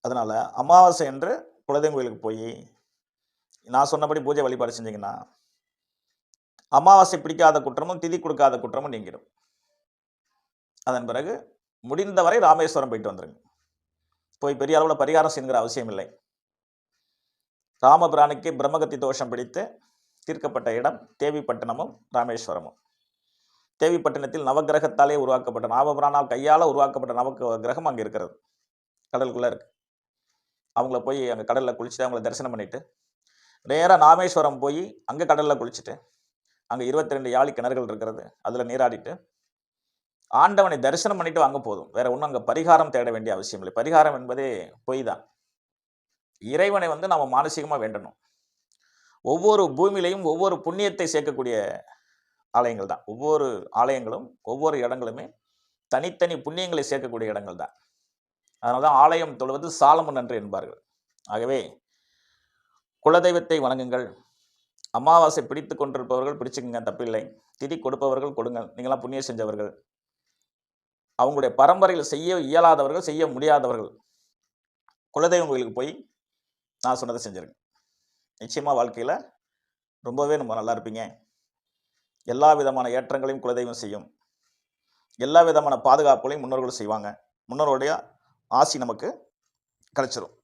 அதனால் அமாவாசை என்று குலதெய்வம் கோயிலுக்கு போய் நான் சொன்னபடி பூஜை வழிபாடு செஞ்சீங்கன்னா அமாவாசை பிடிக்காத குற்றமும் திதி கொடுக்காத குற்றமும் நீங்கிடும். அதன் பிறகு முடிந்தவரை ராமேஸ்வரம் போயிட்டு வந்துருங்க. போய் பெரிய அளவில் பரிகாரம் செய்கிற அவசியம் இல்லை. ராமபிரானுக்கு பிரம்மகத்தி தோஷம் பிடித்து தீர்க்கப்பட்ட இடம் தேவிப்பட்டினமும் ராமேஸ்வரமும். தேவிப்பட்டினத்தில் நவகிரகத்தாலே உருவாக்கப்பட்ட ராமபிரானால் கையால் உருவாக்கப்பட்ட நவகிரகம் அங்கே இருக்கிறது, கடலுக்குள்ளே இருக்கு. அவங்கள போய் அங்கே கடலில் குளிச்சுட்டு அவங்கள தரிசனம் பண்ணிட்டு நேராக ராமேஸ்வரம் போய் அங்கே கடலில் குளிச்சுட்டு அங்கே 22 யாழி கிணறுகள் இருக்கிறது, அதில் நீராடிட்டு ஆண்டவனை தரிசனம் பண்ணிட்டு வாங்க போதும். வேற ஒன்றும் அங்கே பரிகாரம் தேட வேண்டிய அவசியம் இல்லை. பரிகாரம் என்பதே பொய் தான். இறைவனை நம்ம மானசீகமாக வேண்டணும். ஒவ்வொரு பூமியிலையும் ஒவ்வொரு புண்ணியத்தை சேர்க்கக்கூடிய ஆலயங்கள் தான். ஒவ்வொரு ஆலயங்களும் ஒவ்வொரு இடங்களுமே தனித்தனி புண்ணியங்களை சேர்க்கக்கூடிய இடங்கள் தான். அதனால தான் ஆலயம் தொழுவது சாலமன் நன்று என்பார்கள். ஆகவே குலதெய்வத்தை வணங்குங்கள். அமாவாசை பிடித்து கொண்டிருப்பவர்கள் பிடிச்சுக்குங்க, தப்பில்லை. திதி கொடுப்பவர்கள் கொடுங்கள், நீங்களாம் புண்ணியம் செஞ்சவர்கள். அவங்களுடைய பரம்பரையில் செய்ய இயலாதவர்கள், செய்ய முடியாதவர்கள் குலதெய்வம் கோயிலுக்கு போய் நான் சொன்னதை செஞ்சிருங்க. நிச்சயமாக வாழ்க்கையில் ரொம்பவே நம்ம நல்லா இருப்பீங்க. எல்லா விதமான ஏற்றங்களையும் குலதெய்வம் செய்யும். எல்லா விதமான பாதுகாப்புகளையும் முன்னோர்கள் செய்வாங்க. முன்னோருடைய ஆசி நமக்கு கிடைச்சிரும்.